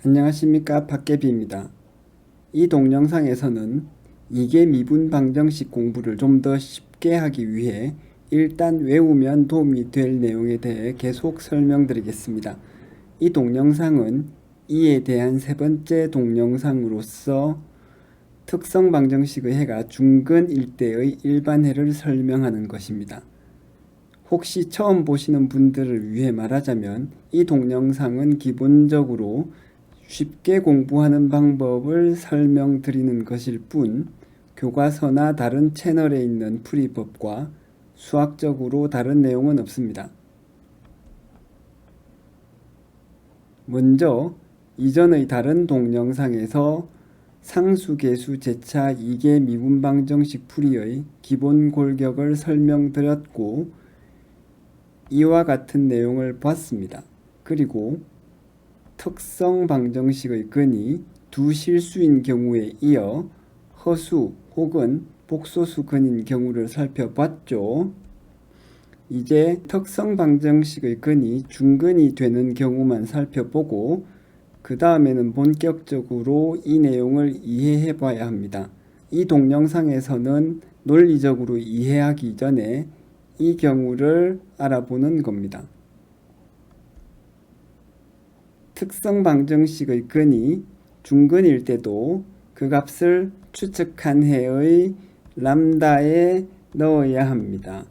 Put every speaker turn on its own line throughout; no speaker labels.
안녕하십니까, 박계비입니다. 이 동영상에서는 이계 미분 방정식 공부를 좀 더 쉽게 하기 위해 일단 외우면 도움이 될 내용에 대해 계속 설명드리겠습니다. 이 동영상은 이에 대한 세 번째 동영상으로서 특성 방정식의 해가 중근 일대의 일반해를 설명하는 것입니다. 혹시 처음 보시는 분들을 위해 말하자면 이 동영상은 기본적으로 쉽게 공부하는 방법을 설명드리는 것일 뿐 교과서나 다른 채널에 있는 풀이법과 수학적으로 다른 내용은 없습니다. 먼저 이전의 다른 동영상에서 상수계수 제차 이계 미분 방정식 풀이의 기본 골격을 설명드렸고 이와 같은 내용을 봤습니다. 그리고 특성 방정식의 근이 두 실수인 경우에 이어 허수 혹은 복소수 근인 경우를 살펴봤죠. 이제 특성 방정식의 근이 중근이 되는 경우만 살펴보고 그 다음에는 본격적으로 이 내용을 이해해 봐야 합니다. 이 동영상에서는 논리적으로 이해하기 전에 이 경우를 알아보는 겁니다. 특성 방정식의 근이 중근일 때도 그 값을 추측한 해의 람다에 넣어야 합니다.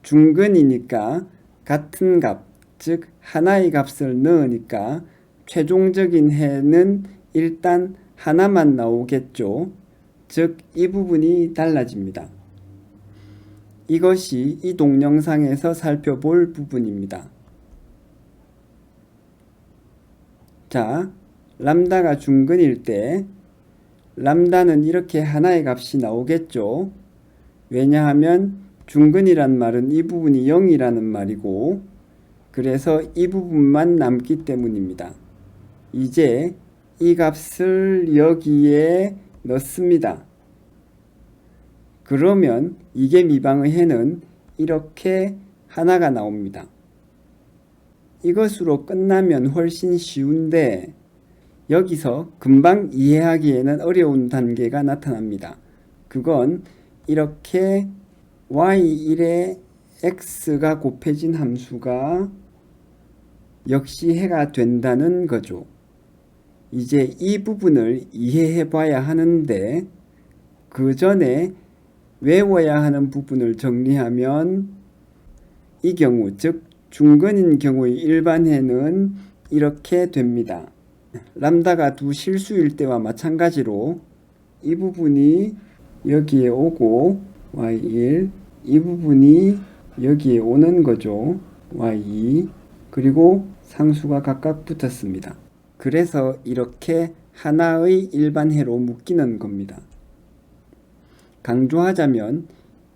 중근이니까 같은 값, 즉 하나의 값을 넣으니까 최종적인 해는 일단 하나만 나오겠죠. 즉 이 부분이 달라집니다. 이것이 이 동영상에서 살펴볼 부분입니다. 자, 람다가 중근일 때 람다는 이렇게 하나의 값이 나오겠죠. 왜냐하면 중근이란 말은 이 부분이 0이라는 말이고 그래서 이 부분만 남기 때문입니다. 이제 이 값을 여기에 넣습니다. 그러면 이계 미방의 해는 이렇게 하나가 나옵니다. 이것으로 끝나면 훨씬 쉬운데 여기서 금방 이해하기에는 어려운 단계가 나타납니다. 그건 이렇게 y1에 x가 곱해진 함수가 역시 해가 된다는 거죠. 이제 이 부분을 이해해 봐야 하는데 그 전에 외워야 하는 부분을 정리하면 이 경우, 즉 중근인 경우의 일반해는 이렇게 됩니다. 람다가 두 실수일 때와 마찬가지로 이 부분이 여기에 오고 y1, 이 부분이 여기에 오는 거죠. y2, 그리고 상수가 각각 붙었습니다. 그래서 이렇게 하나의 일반해로 묶이는 겁니다. 강조하자면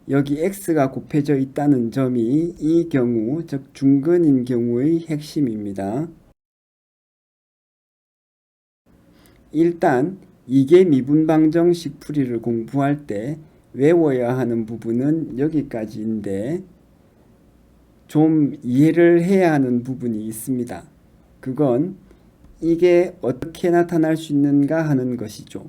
여기 x가 곱해져 있다는 점이 이 경우, 즉 중근인 경우의 핵심입니다. 일단 이계 미분방정식 풀이를 공부할 때 외워야 하는 부분은 여기까지인데 좀 이해를 해야 하는 부분이 있습니다. 그건 이게 어떻게 나타날 수 있는가 하는 것이죠.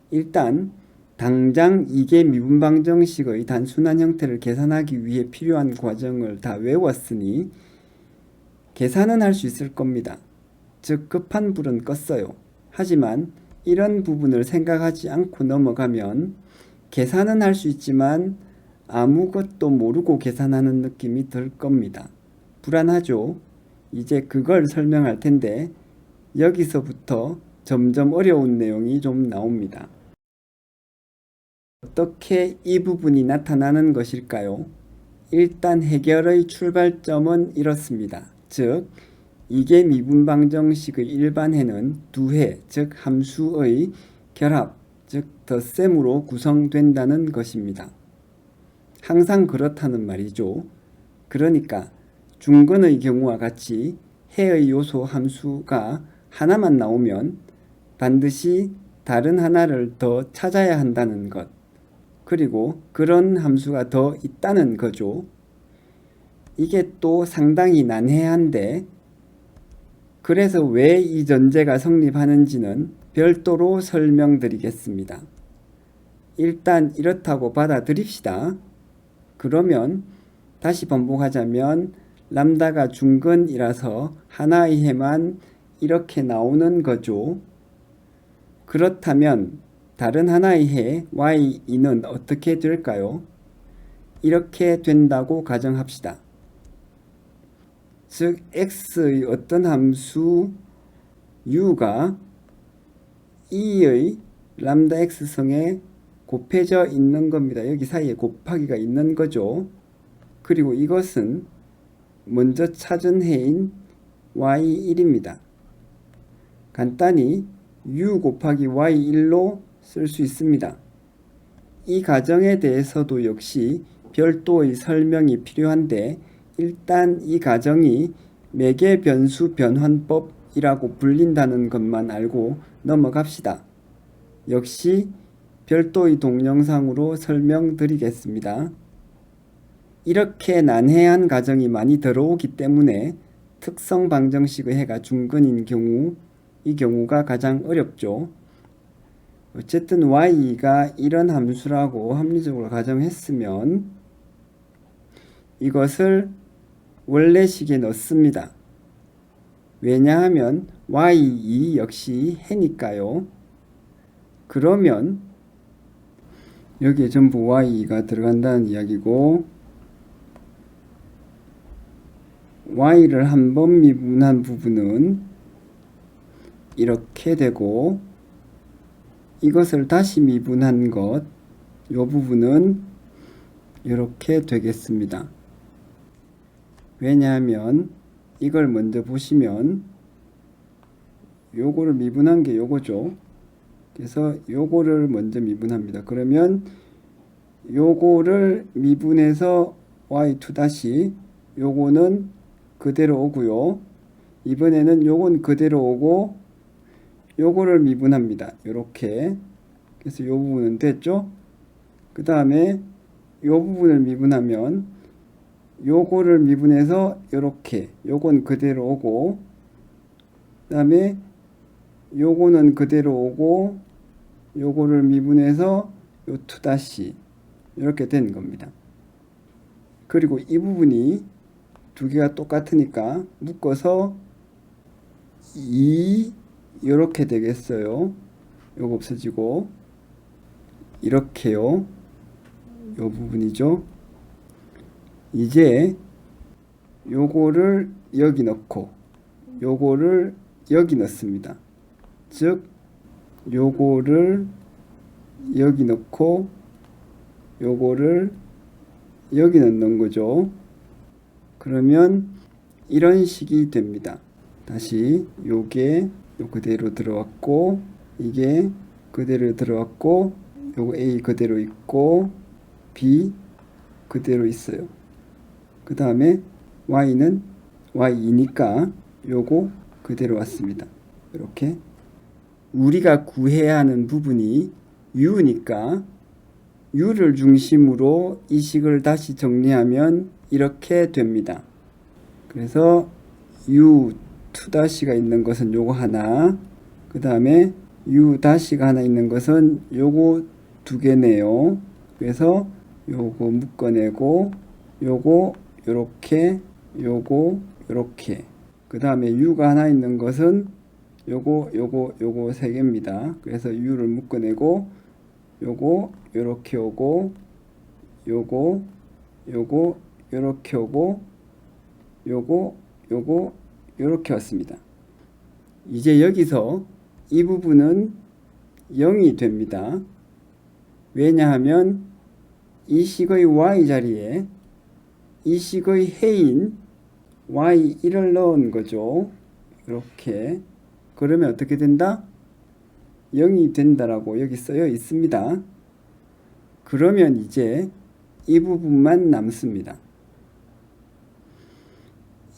일단 당장 이계 미분방정식의 단순한 형태를 계산하기 위해 필요한 과정을 다 외웠으니 계산은 할 수 있을 겁니다. 즉 급한 불은 껐어요. 하지만 이런 부분을 생각하지 않고 넘어가면 계산은 할 수 있지만 아무것도 모르고 계산하는 느낌이 들 겁니다. 불안하죠? 이제 그걸 설명할 텐데 여기서부터 점점 어려운 내용이 좀 나옵니다. 어떻게 이 부분이 나타나는 것일까요? 일단 해결의 출발점은 이렇습니다. 즉 이계 미분방정식의 일반해는 두 해, 즉 함수의 결합, 즉 덧셈으로 구성된다는 것입니다. 항상 그렇다는 말이죠. 그러니까 중근의 경우와 같이 해의 요소 함수가 하나만 나오면 반드시 다른 하나를 더 찾아야 한다는 것. 그리고 그런 함수가 더 있다는 거죠. 이게 또 상당히 난해한데 그래서 왜 이 전제가 성립하는지는 별도로 설명드리겠습니다. 일단 이렇다고 받아들입시다. 그러면 다시 번복하자면 람다가 중근이라서 하나의 해만 이렇게 나오는 거죠. 그렇다면 다른 하나의 해 y2는 어떻게 될까요? 이렇게 된다고 가정합시다. 즉 x의 어떤 함수 u가 2의 람다 x성에 곱해져 있는 겁니다. 여기 사이에 곱하기가 있는 거죠. 그리고 이것은 먼저 찾은 해인 y1입니다. 간단히 u 곱하기 y1로 쓸 수 있습니다. 이 가정에 대해서도 역시 별도의 설명이 필요한데 일단 이 가정이 매개 변수 변환법이라고 불린다는 것만 알고 넘어갑시다. 역시 별도의 동영상으로 설명드리겠습니다. 이렇게 난해한 가정이 많이 들어오기 때문에 특성 방정식의 해가 중근인 경우 이 경우가 가장 어렵죠. 어쨌든 y가 이런 함수라고 합리적으로 가정했으면 이것을 원래식에 넣습니다. 왜냐하면 y2 역시 해니까요. 그러면 여기에 전부 y가 들어간다는 이야기고 y를 한 번 미분한 부분은 이렇게 되고 이것을 다시 미분한 것, 이 부분은 이렇게 되겠습니다. 왜냐하면 이걸 먼저 보시면 요거를 미분한 게 요거죠. 그래서 요거를 먼저 미분합니다. 그러면 요거를 미분해서 y2 다시 요거는 그대로 오고요. 이번에는 요건 그대로 오고 요거를 미분합니다. 요렇게. 그래서 요 부분은 됐죠? 그 다음에 요 부분을 미분하면 요거를 미분해서 요렇게 요건 그대로 오고 그 다음에 요거는 그대로 오고 요거를 미분해서 요 2' 이렇게 된 겁니다. 그리고 이 부분이 두 개가 똑같으니까 묶어서 2 이렇게 되겠어요. 요거 없어지고 이렇게요. 요 부분이죠. 이제 요거를 여기 넣고 요거를 여기 넣습니다. 즉 요거를 여기 넣고 요거를 여기 넣는 거죠. 그러면 이런 식이 됩니다. 다시 요게 요 그대로 들어왔고 이게 그대로 들어왔고 요거 A 그대로 있고 B 그대로 있어요. 그 다음에 Y는 Y2니까 요거 그대로 왔습니다. 이렇게 우리가 구해야 하는 부분이 U니까 U를 중심으로 이 식을 다시 정리하면 이렇게 됩니다. 그래서 U2'가 있는 것은 요거 하나, 그 다음에 U''가 하나 있는 것은 요거 두 개네요. 그래서 요거 묶어내고 요거 요렇게 요거 요렇게 그 다음에 U가 하나 있는 것은 요거 세 개입니다. 그래서 U를 묶어내고 요거 요렇게 오고 요거 요렇게 오고 요거 요렇게 왔습니다. 이제 여기서 이 부분은 0이 됩니다. 왜냐하면 이 식의 y 자리에 이 식의 해인 y1을 넣은 거죠. 이렇게. 그러면 어떻게 된다? 0이 된다라고 여기 써여 있습니다. 그러면 이제 이 부분만 남습니다.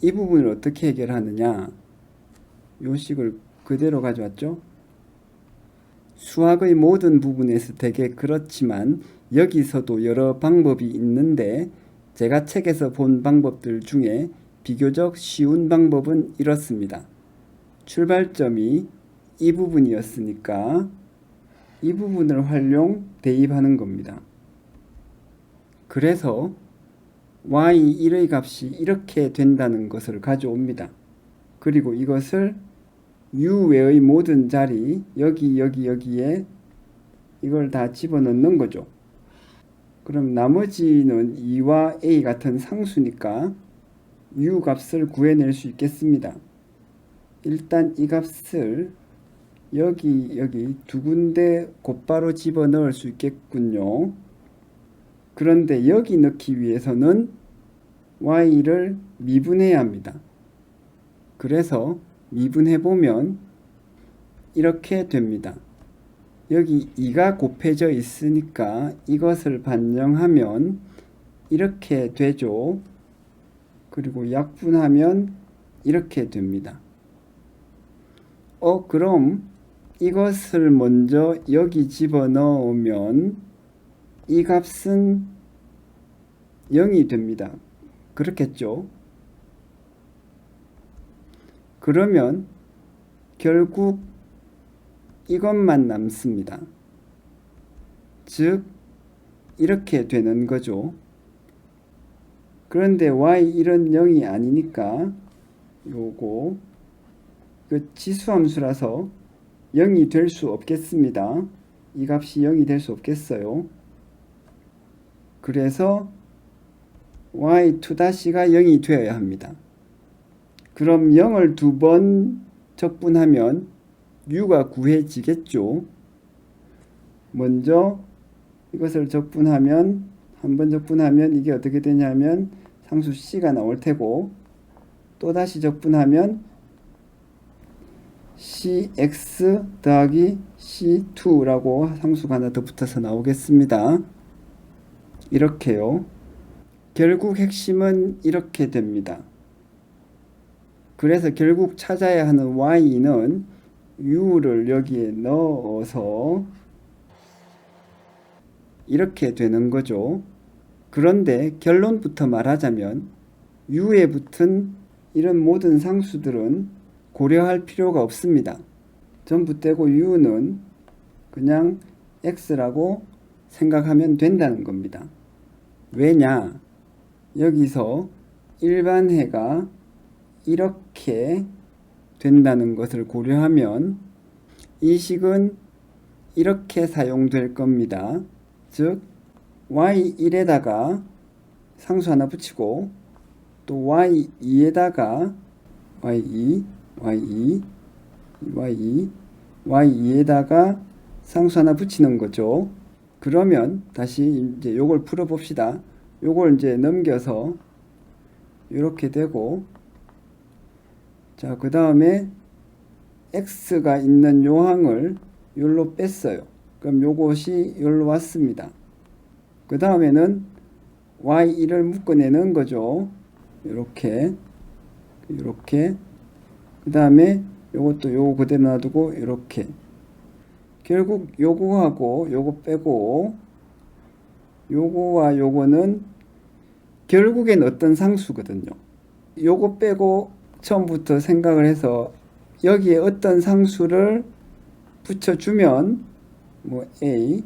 이 부분을 어떻게 해결하느냐? 요 식을 그대로 가져왔죠. 수학의 모든 부분에서 되게 그렇지만 여기서도 여러 방법이 있는데 제가 책에서 본 방법들 중에 비교적 쉬운 방법은 이렇습니다. 출발점이 이 부분이었으니까 이 부분을 활용 대입하는 겁니다. 그래서 y1의 값이 이렇게 된다는 것을 가져옵니다. 그리고 이것을 u 외의 모든 자리 여기에 이걸 다 집어넣는 거죠. 그럼 나머지는 2와 a 같은 상수니까 u 값을 구해낼 수 있겠습니다. 일단 이 값을 여기 두 군데 곧바로 집어넣을 수 있겠군요. 그런데 여기 넣기 위해서는 y를 미분해야 합니다. 그래서 미분해보면 이렇게 됩니다. 여기 2가 곱해져 있으니까 이것을 반영하면 이렇게 되죠. 그리고 약분하면 이렇게 됩니다. 그럼 이것을 먼저 여기 집어넣으면 이 값은 0이 됩니다. 그렇겠죠? 그러면 결국 이것만 남습니다. 즉 이렇게 되는 거죠. 그런데 y1은 0이 아니니까 요거 그 지수함수라서 0이 될 수 없겠습니다. 이 값이 0이 될 수 없겠어요. 그래서 y2-가 0이 되어야 합니다. 그럼 0을 두 번 적분하면 u가 구해지겠죠. 먼저 이것을 적분하면 한 번 적분하면 이게 어떻게 되냐면 상수 c가 나올 테고 또다시 적분하면 cx 더하기 c2라고 상수가 하나 더 붙어서 나오겠습니다. 이렇게요. 결국 핵심은 이렇게 됩니다. 그래서 결국 찾아야 하는 y는 u를 여기에 넣어서 이렇게 되는 거죠. 그런데 결론부터 말하자면 u에 붙은 이런 모든 상수들은 고려할 필요가 없습니다. 전부 떼고 u는 그냥 x라고 생각하면 된다는 겁니다. 왜냐? 여기서 일반해가 이렇게 된다는 것을 고려하면 이 식은 이렇게 사용될 겁니다. 즉 y1에다가 상수 하나 붙이고 또 y2에다가 y2에다가 상수 하나 붙이는 거죠. 그러면 다시 이제 요걸 풀어 봅시다. 요걸 이제 넘겨서 이렇게 되고 자, 그 다음에 x가 있는 요항을 여기로 뺐어요. 그럼 요것이 여기로 왔습니다. 그 다음에는 y1을 묶어내는 거죠. 이렇게 그 다음에 요것도 요거 그대로 놔두고 이렇게 결국 요거하고 요거 빼고 요거와 요거는 결국엔 어떤 상수거든요. 요거 빼고 처음부터 생각을 해서 여기에 어떤 상수를 붙여주면 뭐 A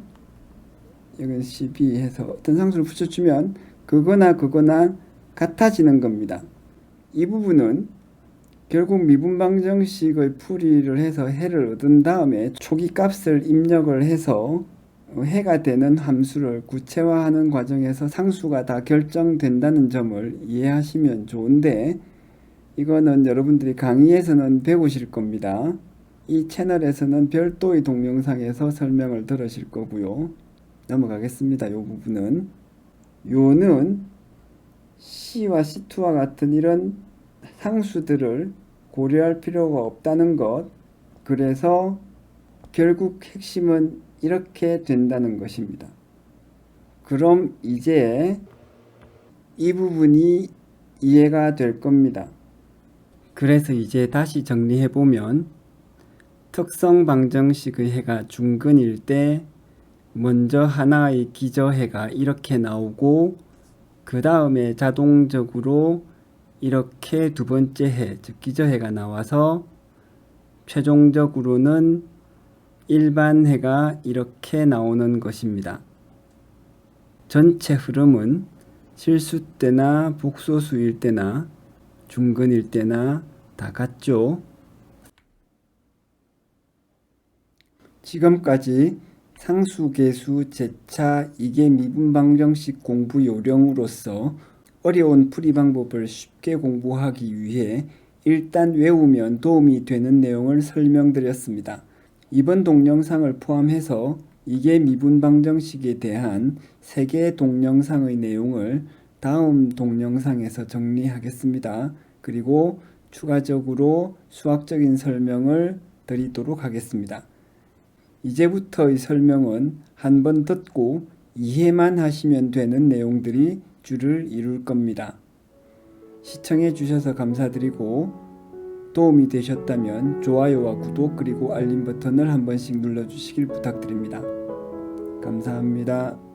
여기는 CB 해서 어떤 상수를 붙여주면 그거나 같아지는 겁니다. 이 부분은 결국 미분방정식의 풀이를 해서 해를 얻은 다음에 초기 값을 입력을 해서 해가 되는 함수를 구체화하는 과정에서 상수가 다 결정된다는 점을 이해하시면 좋은데 이거는 여러분들이 강의에서는 배우실 겁니다. 이 채널에서는 별도의 동영상에서 설명을 들으실 거고요. 넘어가겠습니다. 이 부분은 요는 C와 C2와 같은 이런 상수들을 고려할 필요가 없다는 것. 그래서 결국 핵심은 이렇게 된다는 것입니다. 그럼 이제 이 부분이 이해가 될 겁니다. 그래서 이제 다시 정리해 보면 특성 방정식의 해가 중근일 때 먼저 하나의 기저해가 이렇게 나오고 그 다음에 자동적으로 이렇게 두 번째 해, 즉 기저해가 나와서 최종적으로는 일반해가 이렇게 나오는 것입니다. 전체 흐름은 실수 때나 복소수일 때나 중근일 때나 다 같죠. 지금까지 상수계수 제차 2개 미분방정식 공부 요령으로서 어려운 풀이 방법을 쉽게 공부하기 위해 일단 외우면 도움이 되는 내용을 설명드렸습니다. 이번 동영상을 포함해서 2개 미분방정식에 대한 3개의 동영상의 내용을 다음 동영상에서 정리하겠습니다. 그리고 추가적으로 수학적인 설명을 드리도록 하겠습니다. 이제부터의 설명은 한 번 듣고 이해만 하시면 되는 내용들이 주를 이룰 겁니다. 시청해 주셔서 감사드리고 도움이 되셨다면 좋아요와 구독 그리고 알림 버튼을 한 번씩 눌러주시길 부탁드립니다. 감사합니다.